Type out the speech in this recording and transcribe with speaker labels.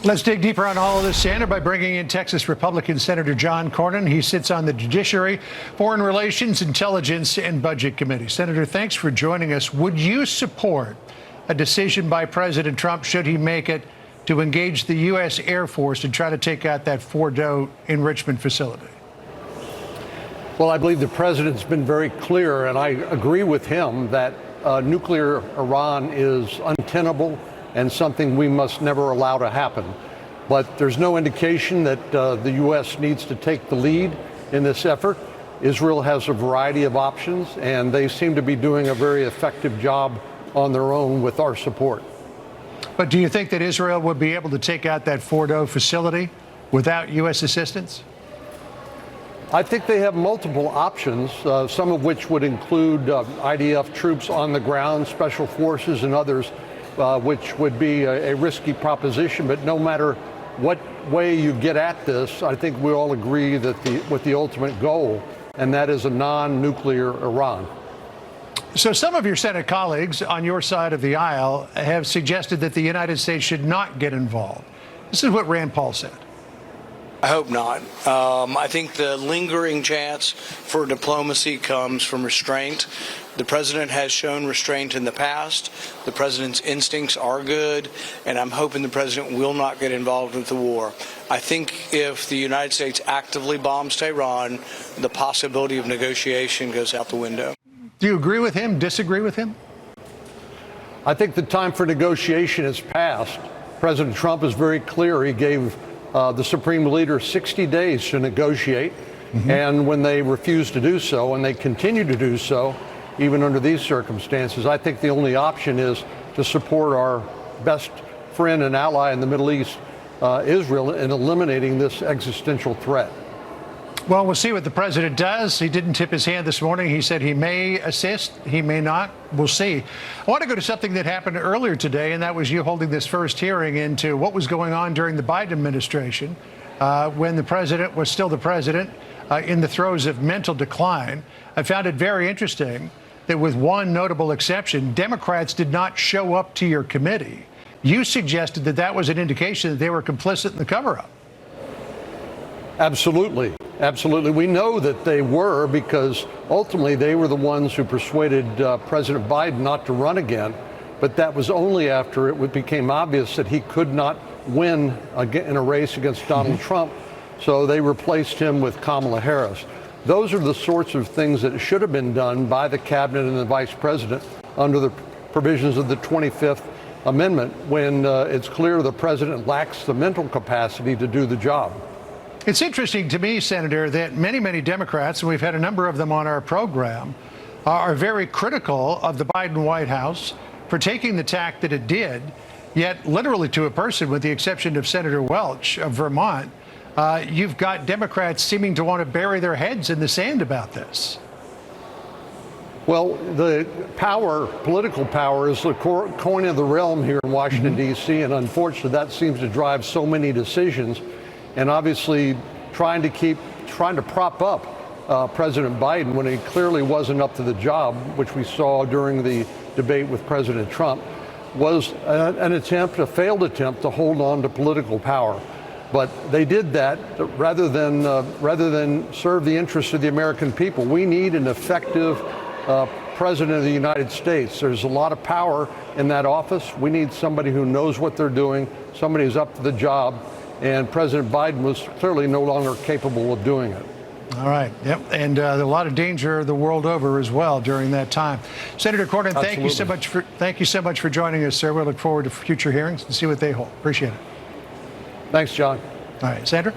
Speaker 1: Let's dig deeper on all of this, Sandra, by bringing in Texas Republican Senator John Cornyn. He sits on the Judiciary, Foreign Relations, Intelligence, and Budget Committee. Senator, thanks for joining us. Would you support a decision by President Trump, should he make it, to engage the U.S. Air Force and try to take out that Fordo enrichment facility?
Speaker 2: Well, I believe the president's been very clear, and I agree with him that nuclear Iran is untenable and something we must never allow to happen. But there's no indication that the U.S. needs to take the lead in this effort. Israel has a variety of options, and they seem to be doing a very effective job on their own with our support.
Speaker 1: But do you think that Israel would be able to take out that Fordo facility without U.S. assistance?
Speaker 2: I think they have multiple options, some of which would include IDF troops on the ground, special forces, and others, which would be a risky proposition. But no matter what way you get at this, I think we all agree that with the ultimate goal, and that is a non-nuclear Iran.
Speaker 1: So some of your Senate colleagues on your side of the aisle have suggested that the United States should not get involved. This is what Rand Paul said.
Speaker 3: I hope not. I think the lingering chance for diplomacy comes from restraint. The president has shown restraint in the past. The president's instincts are good, and I'm hoping the president will not get involved with the war. I think if the United States actively bombs Tehran, the possibility of negotiation goes out the window.
Speaker 1: Do you agree with him, disagree with him?
Speaker 2: I think the time for negotiation is past. President Trump is very clear. He gave the Supreme Leader 60 days to negotiate. And when they refuse to do so, and they continue to do so, even under these circumstances, I think the only option is to support our best friend and ally in the Middle East, Israel, in eliminating this existential threat.
Speaker 1: Well, we'll see what the president does. He didn't tip his hand this morning. He said he may assist, he may not. We'll see. I want to go to something that happened earlier today, and that was you holding this first hearing into what was going on during the Biden administration when the president was still the president in the throes of mental decline. I found it very interesting that with one notable exception, Democrats did not show up to your committee. You suggested that that was an indication that they were complicit in the cover-up.
Speaker 2: Absolutely. Absolutely. We know that they were, because ultimately they were the ones who persuaded President Biden not to run again. But that was only after it became obvious that he could not win in a race against Donald Trump. So they replaced him with Kamala Harris. Those are the sorts of things that should have been done by the cabinet and the vice president under the provisions of the 25th Amendment, when it's clear the president lacks the mental capacity to do the job.
Speaker 1: It's interesting to me, Senator, that many Democrats, and we've had a number of them on our program, are very critical of the Biden White House for taking the tack that it did, yet literally to a person, with the exception of Senator Welch of Vermont, you've got Democrats seeming to want to bury their heads in the sand about this.
Speaker 2: Well, the power, political power, is the coin of the realm here in Washington, D.C., and unfortunately that seems to drive so many decisions. And obviously trying to prop up President Biden when he clearly wasn't up to the job, which we saw during the debate with President Trump, was a failed attempt to hold on to political power. But they did that rather than serve the interests of the American people. We need an effective president of the United States. There's a lot of power in that office. We need somebody who knows what they're doing, somebody who's up to the job. And President Biden was clearly no longer capable of doing it.
Speaker 1: All right. Yep. And a lot of danger the world over as well during that time. Senator Cornyn, thank you so much for joining us, sir. We look forward to future hearings and see what they hold. Appreciate it.
Speaker 2: Thanks, John.
Speaker 1: All right, Sandra.